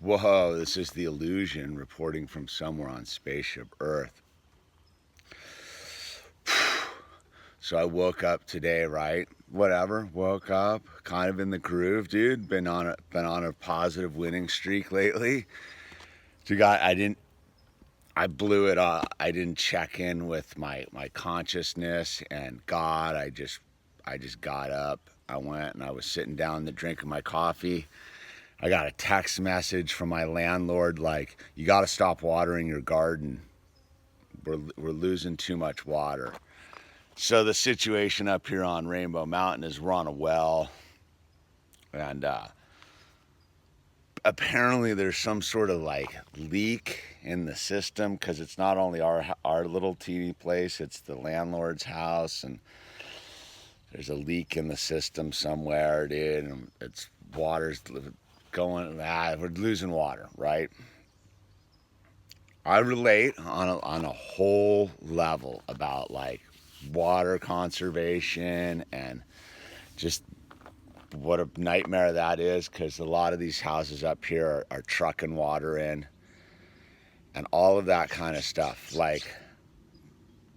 Whoa, this is the illusion reporting from somewhere on spaceship Earth. So I woke up today, right? Whatever, woke up, kind of in the groove, dude. Been on a positive winning streak lately. I blew it off. I didn't check in with my consciousness and God. I just got up. I went and I was sitting down to drinking my coffee. I got a text message from my landlord like, you got to stop watering your garden. We're losing too much water. So the situation up here on Rainbow Mountain is we're on a well, and apparently there's some sort of like leak in the system, because it's not only our little teeny place, it's the landlord's house, and there's a leak in the system somewhere, dude. And it's water's going, we're losing water, right? I relate on a whole level about like water conservation and just what a nightmare that is, because a lot of these houses up here are trucking water in and all of that kind of stuff. Like,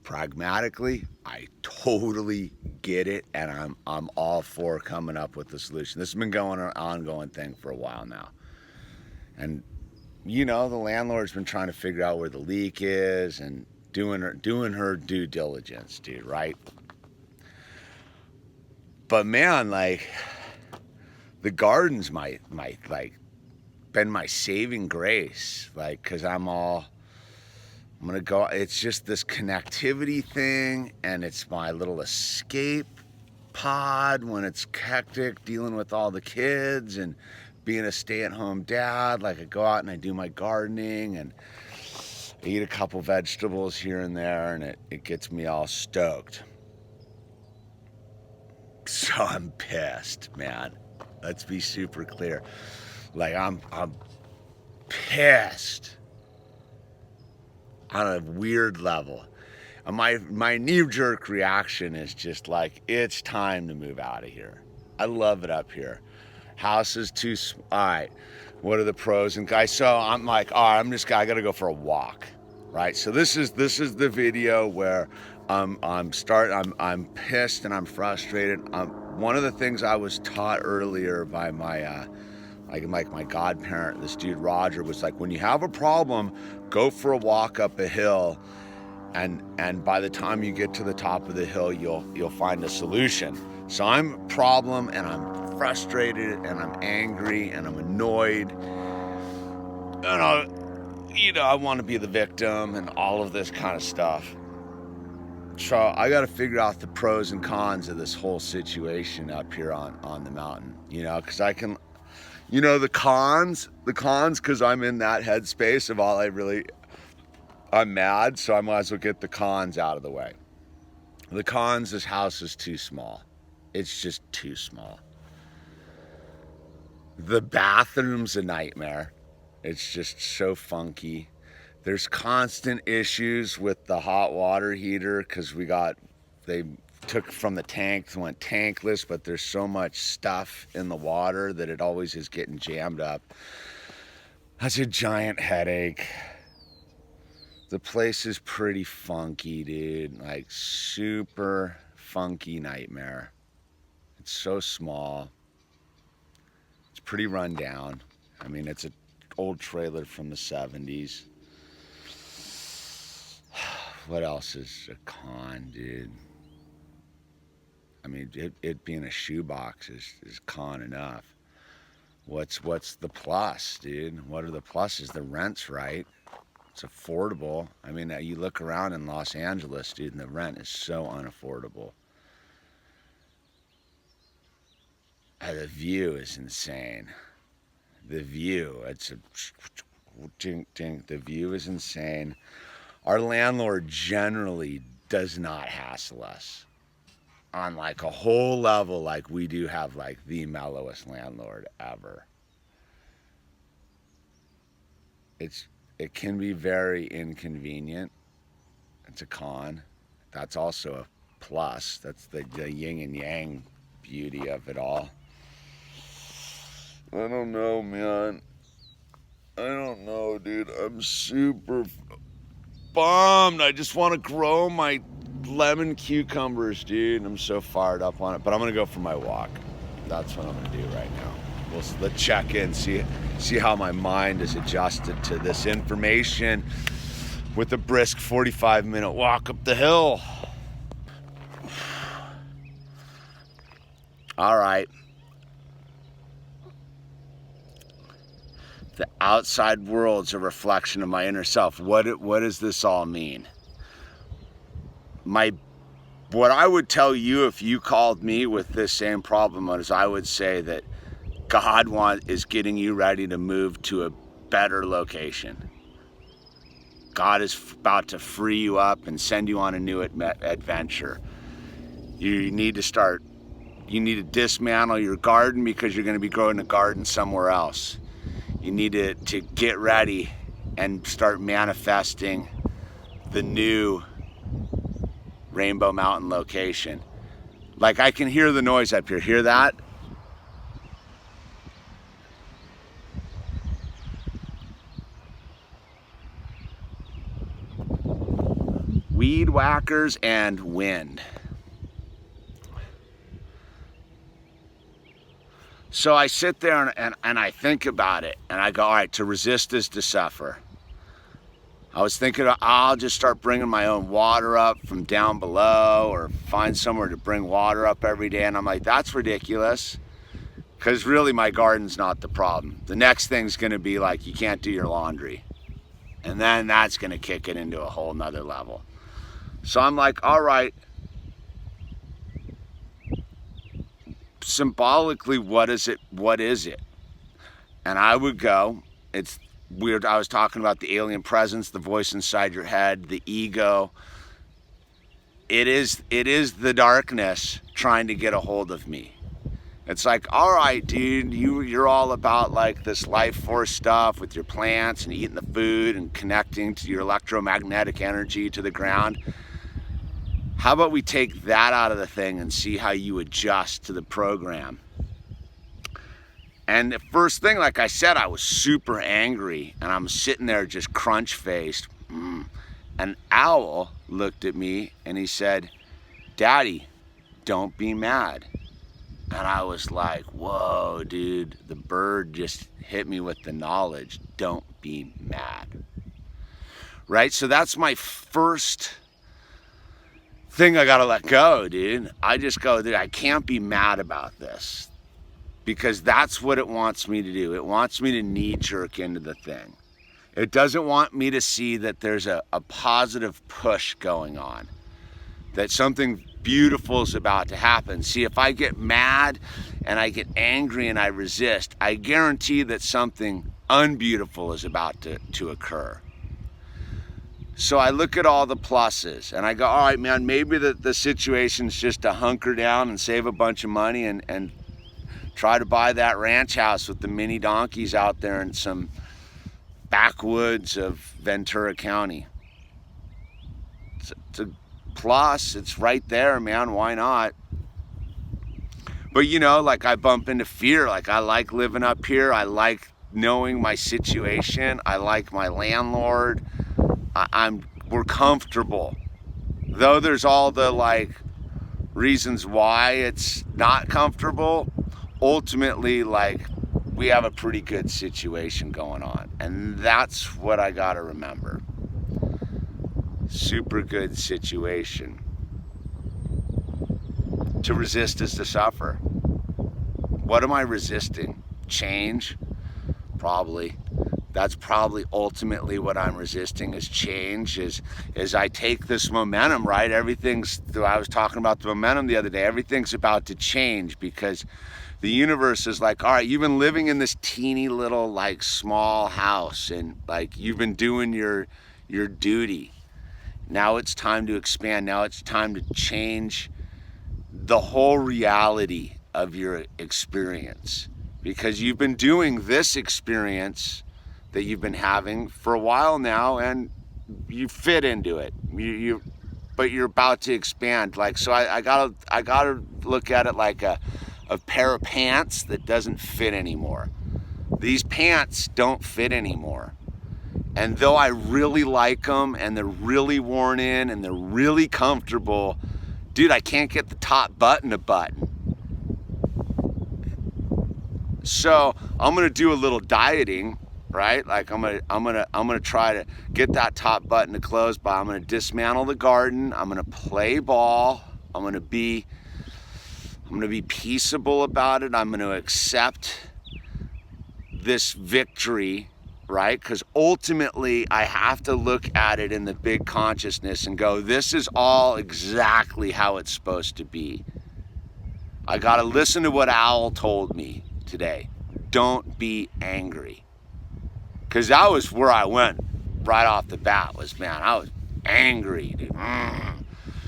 pragmatically, I totally get it, and I'm all for coming up with a solution. This has been going an ongoing thing for a while now, and the landlord's been trying to figure out where the leak is and doing her due diligence, dude, right? But man, like, the garden's my like been my saving grace, like, because I'm gonna go. It's just this connectivity thing, and it's my little escape pod when it's hectic dealing with all the kids and being a stay-at-home dad. Like, I go out and I do my gardening and I eat a couple vegetables here and there, and it gets me all stoked. So I'm pissed, man. Let's be super clear. Like, I'm pissed on a weird level. And my knee-jerk reaction is just like, it's time to move out of here. I love it up here. House is too small. All right, what are the pros and guys? So I'm like, all right, I gotta go for a walk, right? So this is the video where I'm pissed and I'm frustrated. One of the things I was taught earlier by my godparent, this dude Roger, was like, when you have a problem, go for a walk up a hill, and by the time you get to the top of the hill, you'll find a solution. So I'm a problem, and I'm frustrated, and I'm angry, and I'm annoyed, and I want to be the victim and all of this kind of stuff. So I got to figure out the pros and cons of this whole situation up here on the mountain, because I can, the cons, because I'm in that headspace of I'm mad, so I might as well get the cons out of the way. The cons, this house is too small. It's just too small. The bathroom's a nightmare. It's just so funky. There's constant issues with the hot water heater, because they took from the tank and went tankless, but there's so much stuff in the water that it always is getting jammed up. That's a giant headache. The place is pretty funky, dude. Like, super funky nightmare. It's so small. It's pretty run down. I mean, it's an old trailer from the 70s. What else is a con, dude? I mean, it being a shoebox is con enough. What's the plus, dude? What are the pluses? The rent's right. It's affordable. I mean, you look around in Los Angeles, dude, and the rent is so unaffordable. The view is insane. The view, the view is insane. Our landlord generally does not hassle us on like a whole level. Like, we do have like the mellowest landlord ever. It can be very inconvenient. It's a con. That's also a plus. That's the yin and yang beauty of it all. I don't know, man. I don't know, dude. I'm super bummed. I just want to grow my lemon cucumbers, dude. I'm so fired up on it. But I'm gonna go for my walk. That's what I'm gonna do right now. Let's check in, see how my mind is adjusted to this information with a brisk 45-minute walk up the hill. All right. The outside world's a reflection of my inner self. What does this all mean? What I would tell you if you called me with this same problem is I would say that God is getting you ready to move to a better location. God is about to free you up and send you on a new adventure. You need to dismantle your garden because you're going to be growing a garden somewhere else. You need to get ready and start manifesting the new Rainbow Mountain location. Like, I can hear the noise up here. Hear that? Weed whackers and wind. So I sit there and I think about it, and I go, all right, to resist is to suffer. I was thinking I'll just start bringing my own water up from down below, or find somewhere to bring water up every day. And I'm like, that's ridiculous, because really my garden's not the problem. The next thing's gonna be like, you can't do your laundry. And then that's gonna kick it into a whole nother level. So I'm like, all right, symbolically, what is it? And I would go, it's weird. I was talking about the alien presence, the voice inside your head, the ego. It is the darkness trying to get a hold of me. It's like, all right, dude, you're all about like this life force stuff with your plants and eating the food and connecting to your electromagnetic energy to the ground. How about we take that out of the thing and see how you adjust to the program? And the first thing, like I said, I was super angry, and I'm sitting there just crunch-faced. An owl looked at me and he said, "Daddy, don't be mad." And I was like, whoa, dude, the bird just hit me with the knowledge. Don't be mad. Right? So that's my first thing I gotta let go, dude. I just go, dude, I can't be mad about this, because that's what it wants me to do. It wants me to knee-jerk into the thing. It doesn't want me to see that there's a positive push going on, that something beautiful is about to happen. See, if I get mad and I get angry and I resist, I guarantee that something unbeautiful is about to occur. So I look at all the pluses and I go, all right, man, maybe the situation's just to hunker down and save a bunch of money and try to buy that ranch house with the mini donkeys out there in some backwoods of Ventura County. It's a plus, it's right there, man, why not? But you know, like, I bump into fear. Like, I like living up here. I like knowing my situation. I like my landlord. We're comfortable. Though there's all the like reasons why it's not comfortable, ultimately, like, we have a pretty good situation going on. And that's what I gotta remember. Super good situation. To resist is to suffer. What am I resisting? Change? Probably. That's probably ultimately what I'm resisting, is change, is I take this momentum, right? I was talking about the momentum the other day. Everything's about to change, because the universe is like, all right, you've been living in this teeny little, like, small house, and like, you've been doing your duty. Now it's time to expand. Now it's time to change the whole reality of your experience, because you've been doing this experience that you've been having for a while now, and you fit into it. But you're about to expand. Like, so I gotta look at it like a pair of pants that doesn't fit anymore. these pants don't fit anymore. And though I really like them and they're really worn in and they're really comfortable, dude, I can't get the top button to button. So I'm gonna do a little dieting, right? Like I'm gonna try to get that top button to close, but I'm gonna dismantle the garden. I'm gonna play ball. I'm gonna be peaceable about it. I'm gonna accept this victory, right? Because ultimately I have to look at it in the big consciousness and go, this is all exactly how it's supposed to be. I gotta listen to what Owl told me today. Don't be angry. Because that was where I went right off the bat was, man, I was angry, dude.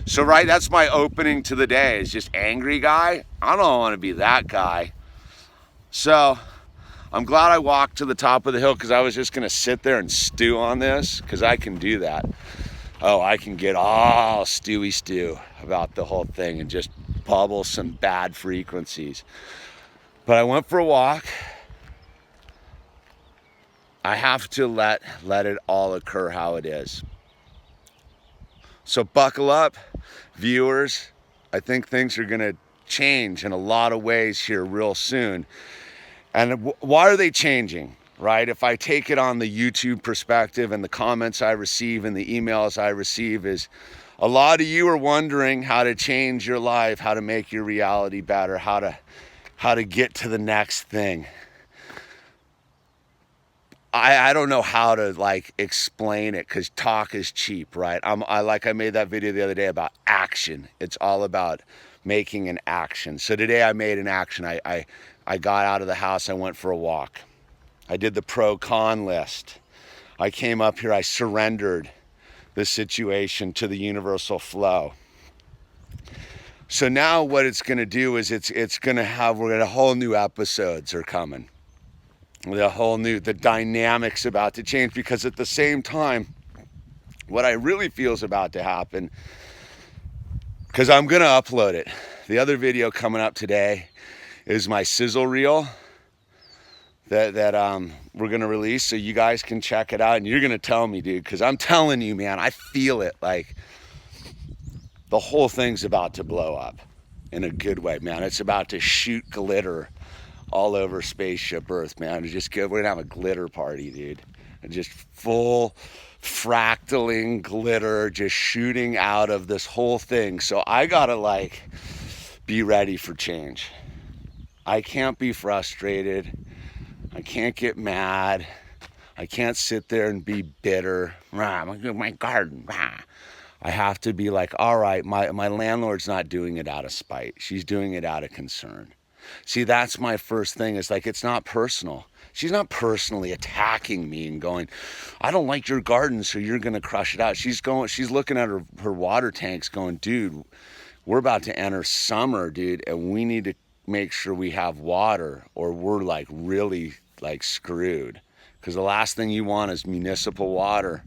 So, right, that's my opening to the day is just angry guy. I don't want to be that guy. So I'm glad I walked to the top of the hill because I was just going to sit there and stew on this because I can do that. Oh, I can get all stew about the whole thing and just bubble some bad frequencies. But I went for a walk. I have to let it all occur how it is. So buckle up, viewers. I think things are going to change in a lot of ways here real soon. And why are they changing, right? If I take it on the YouTube perspective and the comments I receive and the emails I receive is a lot of you are wondering how to change your life, how to make your reality better, how to get to the next thing. I don't know how to like explain it because talk is cheap, right? I made that video the other day about action. It's all about making an action. So today I made an action. I got out of the house, I went for a walk. I did the pro-con list. I came up here, I surrendered the situation to the universal flow. So now what it's gonna do is we're gonna whole new episodes are coming. The dynamics about to change because at the same time, what I really feel is about to happen, because I'm gonna upload it. The other video coming up today is my sizzle reel that we're gonna release so you guys can check it out and you're gonna tell me, dude, because I'm telling you, man, I feel it like the whole thing's about to blow up in a good way, man. It's about to shoot glitter all over Spaceship Earth, man. We're gonna have a glitter party, dude. And just full fractaling glitter just shooting out of this whole thing. So I gotta like be ready for change. I can't be frustrated. I can't get mad. I can't sit there and be bitter. My garden. I have to be like, all right, my landlord's not doing it out of spite. She's doing it out of concern. See, that's my first thing. It's like, it's not personal. She's not personally attacking me and going, I don't like your garden, so you're going to crush it out. She's looking at her water tanks going, dude, we're about to enter summer, dude, and we need to make sure we have water or we're like really like screwed. Because the last thing you want is municipal water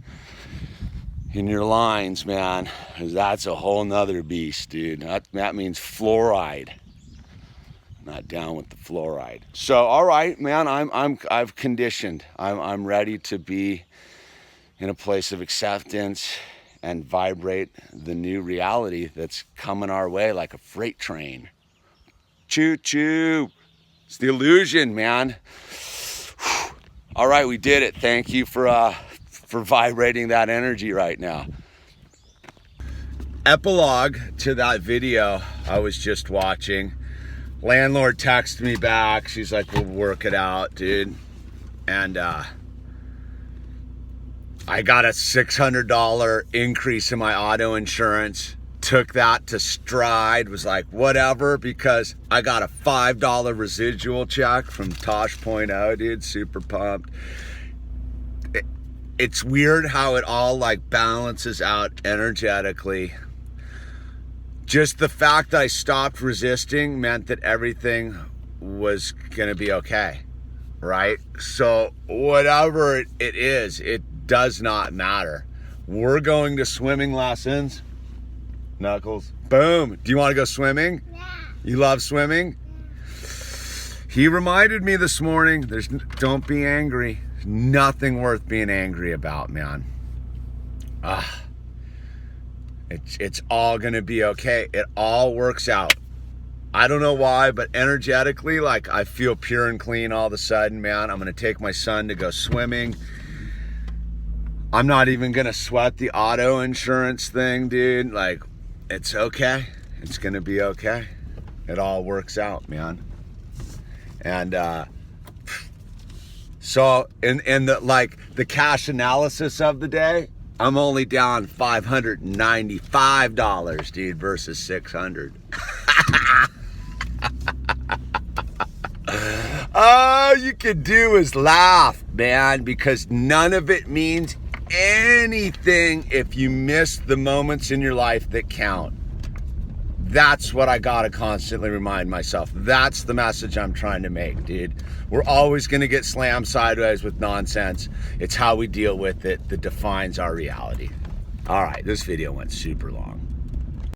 in your lines, man. Because that's a whole nother beast, dude. That means fluoride. Not down with the fluoride. So, all right, man, I've conditioned. I'm ready to be in a place of acceptance and vibrate the new reality that's coming our way like a freight train. Choo choo. It's the illusion, man. All right, we did it. Thank you for vibrating that energy right now. Epilogue to that video I was just watching. Landlord texted me back. She's like, we'll work it out, dude. And I got a $600 increase in my auto insurance. Took that to stride. Was like, whatever, because I got a $5 residual check from Tosh.0, dude. Super pumped. It's weird how it all like balances out energetically. Just the fact that I stopped resisting meant that everything was gonna be okay, right? So whatever it is, it does not matter. We're going to swimming lessons. Knuckles, boom. Do you wanna go swimming? Yeah. You love swimming? He reminded me this morning, don't be angry. There's nothing worth being angry about, man. It's all gonna be okay. It all works out. I don't know why, but energetically, like, I feel pure and clean all of a sudden, man. I'm gonna take my son to go swimming. I'm not even gonna sweat the auto insurance thing, dude. Like, it's okay. It's gonna be okay. It all works out, man. And so in the cash analysis of the day, I'm only down $595, dude, versus $600. All you can do is laugh, man, because none of it means anything if you miss the moments in your life that count. That's what I gotta constantly remind myself. That's the message I'm trying to make, dude. We're always gonna get slammed sideways with nonsense. It's how we deal with it that defines our reality. All right, this video went super long.